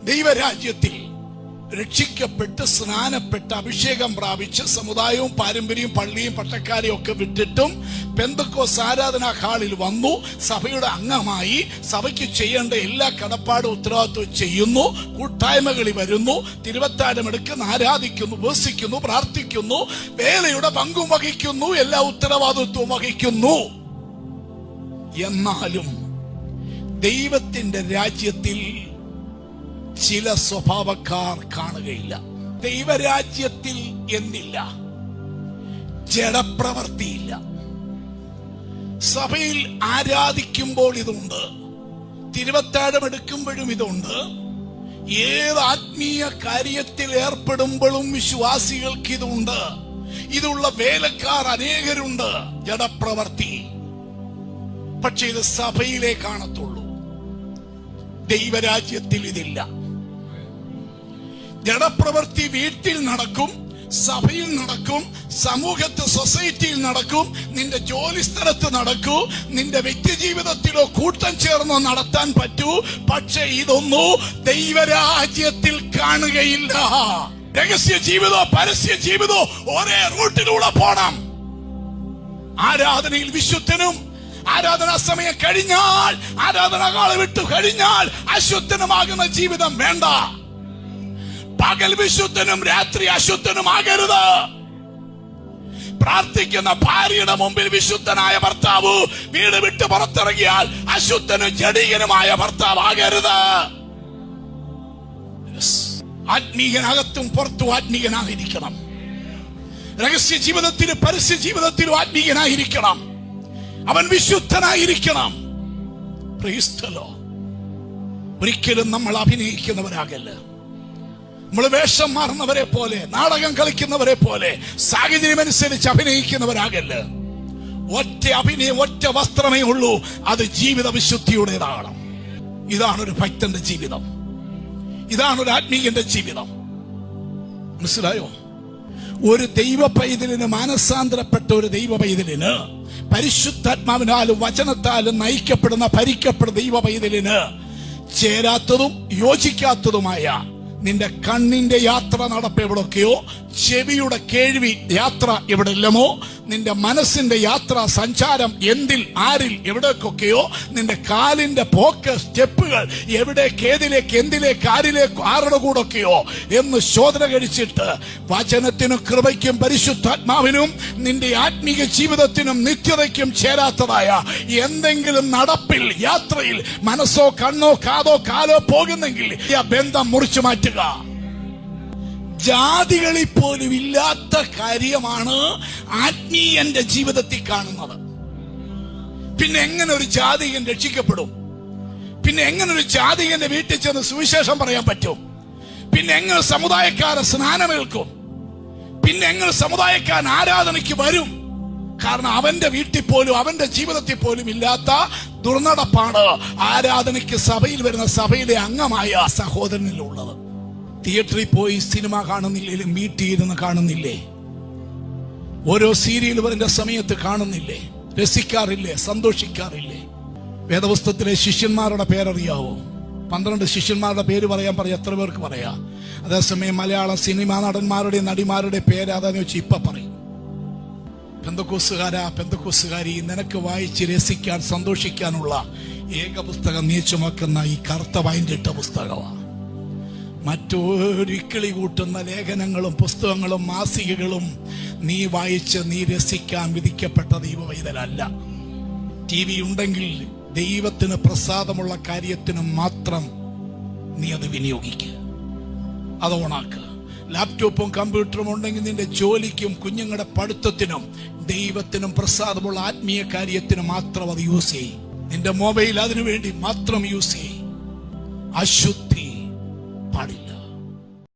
ദൈവരാജ്യത്തിൽ രക്ഷിക്കപ്പെട്ട് സ്നാനപ്പെട്ട് അഭിഷേകം പ്രാപിച്ച് സമുദായവും പാരമ്പര്യവും പള്ളിയും പട്ടക്കാരെയും ഒക്കെ വിട്ടിട്ടും പെന്തക്കോസ്ത് ആരാധനാ ഹാളിൽ വന്നു, സഭയുടെ അംഗമായി സഭയ്ക്ക് ചെയ്യേണ്ട എല്ലാ കടപ്പാടും ഉത്തരവാദിത്വവും ചെയ്യുന്നു, കൂട്ടായ്മകളിൽ വരുന്നു, തിരുവത്താഴം എടുക്കുന്നു, ആരാധിക്കുന്നു, ഉപവസിക്കുന്നു, പ്രാർത്ഥിക്കുന്നു, വേലയുടെ പങ്കും വഹിക്കുന്നു, എല്ലാ ഉത്തരവാദിത്വവും വഹിക്കുന്നു. എന്നാലും ദൈവത്തിന്റെ രാജ്യത്തിൽ ചില സ്വഭാവക്കാർ കാണുകയില്ല. ദൈവരാജ്യത്തിൽ എന്നില്ല, ജഡപ്രവൃത്തിയില്ല. സഭയിൽ ആരാധിക്കുമ്പോൾ ഇതുണ്ട്, തിരുവത്താഴം എടുക്കുമ്പോഴും ഇതുണ്ട്, ഏത് ആത്മീയ കാര്യത്തിൽ ഏർപ്പെടുമ്പോഴും വിശ്വാസികൾക്ക് ഇതുണ്ട്. ഇതുള്ള വേലക്കാർ അനേകരുണ്ട്. ജഡപ്രവൃത്തി പക്ഷെ ഇത് സഭയിലേ കാണത്തുള്ളൂ, ദൈവരാജ്യത്തിൽ ഇതില്ല. ജഡപ്രവൃത്തി വീട്ടിൽ നടക്കും, സഭയിൽ നടക്കും, സമൂഹത്ത് സൊസൈറ്റിയിൽ നടക്കും, നിന്റെ ജോലി സ്ഥലത്ത് നടക്കൂ, നിന്റെ വ്യക്തി ജീവിതത്തിലോ കൂട്ടം ചേർന്നോ നടത്താൻ പറ്റൂ. പക്ഷെ ഇതൊന്നും ദൈവരാജ്യത്തിൽ കാണുകയില്ല. രഹസ്യ ജീവിതോ പരസ്യ ജീവിതോ ഒരേ റൂട്ടിലൂടെ പോണം. ആരാധനയിൽ വിശുദ്ധനും ആരാധനാ സമയം കഴിഞ്ഞാൽ, ആരാധനാകാലം വിട്ടു കഴിഞ്ഞാൽ അശുദ്ധനുമാകുന്ന ജീവിതം വേണ്ട. പകൽ വിശുദ്ധനും രാത്രി അശുദ്ധനുമാകരുത്. പ്രാർത്ഥിക്കുന്ന ഭാര്യയുടെ മുമ്പിൽ വിശുദ്ധനായ ഭർത്താവ് വീട് വിട്ട് പുറത്തിറങ്ങിയാൽ അശുദ്ധനും ജഡീകനുമായ ഭർത്താവാകരുത്. ആത്മീയനകത്തും പുറത്തും ആത്മീയനായിരിക്കണം. രഹസ്യ ജീവിതത്തിലും പരസ്യ ജീവിതത്തിലും ആത്മീയനായിരിക്കണം. അവൻ വിശുദ്ധനായിരിക്കണം. ഒരിക്കലും നമ്മൾ അഭിനയിക്കുന്നവരാകല്ല. നമ്മൾ വേഷം മാറുന്നവരെ പോലെ, നാടകം കളിക്കുന്നവരെ പോലെ, സാഹചര്യം അനുസരിച്ച് അഭിനയിക്കുന്നവരാകല്ല. ഒറ്റ അഭിനയം, ഒറ്റ വസ്ത്രമേ ഉള്ളൂ, അത് ജീവിത വിശുദ്ധിയുടേതാണ്. ഇതാണ് ഒരു ഭക്തന്റെ ജീവിതം, ഇതാണ് ഒരു ആത്മീയന്റെ ജീവിതം. മനസ്സിലായോ? ഒരു ദൈവ പൈതലിന്, മാനസാന്തരപ്പെട്ട ഒരു ദൈവ പൈതലിന്, പരിശുദ്ധാത്മാവിനാലും വചനത്താലും നയിക്കപ്പെടുന്ന ഭരിക്കപ്പെടുന്ന ദൈവ പൈതലിന് ചേരാത്തതും യോജിക്കാത്തതുമായ നിന്റെ കണ്ണിന്റെ യാത്ര നടപ്പ് എവിടൊക്കെയോ, ചെവിയുടെ കേൾവി യാത്ര എവിടെല്ലാമോ, നിന്റെ മനസ്സിന്റെ യാത്ര സഞ്ചാരം എന്തിൽ ആരിൽ എവിടേക്കൊക്കെയോ, നിന്റെ കാലിന്റെ പോക്ക് സ്റ്റെപ്പുകൾ എവിടേക്ക്, ഏതിലേക്ക്, എന്തിലേക്ക്, ആരിലേക്ക്, ആരുടെ കൂടൊക്കെയോ എന്ന് ശോധന കഴിച്ചിട്ട് വചനത്തിനും കൃപയ്ക്കും പരിശുദ്ധാത്മാവിനും നിന്റെ ആത്മീയ ജീവിതത്തിനും നിത്യതയ്ക്കും ചേരാത്തതായ എന്തെങ്കിലും നടപ്പിൽ, യാത്രയിൽ മനസ്സോ കണ്ണോ കാതോ കാലോ പോകുന്നെങ്കിൽ ആ ബന്ധം മുറിച്ചു മാറ്റുക. ജാതികളിൽ പോലും ഇല്ലാത്ത കാര്യമാണ് ആത്മീയന്റെ ജീവിതത്തിൽ കാണുന്നത്. പിന്നെ എങ്ങനെ ഒരു ജാതികൻ രക്ഷിക്കപ്പെടും? പിന്നെ എങ്ങനെ ഒരു ജാതികന്റെ വീട്ടിൽ ചെന്ന് സുവിശേഷം പറയാൻ പറ്റും? പിന്നെ എങ്ങനെ സമുദായക്കാരൻ സ്നാനമേൽക്കും? പിന്നെ എങ്ങനെ സമുദായക്കാരൻ ആരാധനയ്ക്ക് വരും? കാരണം അവന്റെ വീട്ടിൽ പോലും, അവന്റെ ജീവിതത്തിൽ പോലും ഇല്ലാത്ത ദുർനടപ്പാണ് ആരാധനയ്ക്ക് സഭയിൽ വരുന്ന സഭയിലെ അംഗമായ സഹോദരനിലുള്ളത്. തിയേറ്ററിൽ പോയി സിനിമ കാണുന്നില്ലെങ്കിലും വീട്ടിൽ ഇരുന്ന് കാണുന്നില്ലേ? ഓരോ സീരിയൽ വരുന്ന സമയത്ത് കാണുന്നില്ലേ? രസിക്കാറില്ലേ? സന്തോഷിക്കാറില്ലേ? വേദപുസ്തകത്തിലെ ശിഷ്യന്മാരുടെ പേരറിയാവോ? 12 ശിഷ്യന്മാരുടെ പേര് പറയാൻ എത്ര പേർക്ക് പറയാം? അതേസമയം മലയാള സിനിമാ നടന്മാരുടെ നടിമാരുടെ പേര് അതാന്ന് വെച്ച് ഇപ്പൊ പറയും. പെന്തക്കോസ്തുകാരാ, പെന്തക്കോസ്തുകാരി, നിനക്ക് വായിച്ച് രസിക്കാൻ സന്തോഷിക്കാനുള്ള ഏക പുസ്തകം നീ ചുമക്കുന്ന ഈ കറുത്ത വൈൻഡിട്ട പുസ്തകമാണ്. മറ്റൊരു കിളി കൂട്ടുന്ന ലേഖനങ്ങളും പുസ്തകങ്ങളും മാസികകളും നീ വായിച്ച് നീ രസിക്കാൻ വിധിക്കപ്പെട്ട ദൈവവൈതലല്ല. TV ഉണ്ടെങ്കിൽ ദൈവത്തിന് പ്രസാദമുള്ള കാര്യത്തിന് മാത്രം നീ അത് വിനിയോഗിക്കുക, അത് ഓണാക്കുക. ലാപ്ടോപ്പും കമ്പ്യൂട്ടറും ഉണ്ടെങ്കിൽ നിന്റെ ജോലിക്കും കുഞ്ഞുങ്ങളുടെ പഠിത്തത്തിനും ദൈവത്തിനും പ്രസാദമുള്ള ആത്മീയ കാര്യത്തിന് മാത്രം അത് യൂസ് ചെയ്യും. നിന്റെ മൊബൈൽ അതിനു വേണ്ടി മാത്രം യൂസ് ചെയ്യും. അശുദ്ധി പാടില്ല.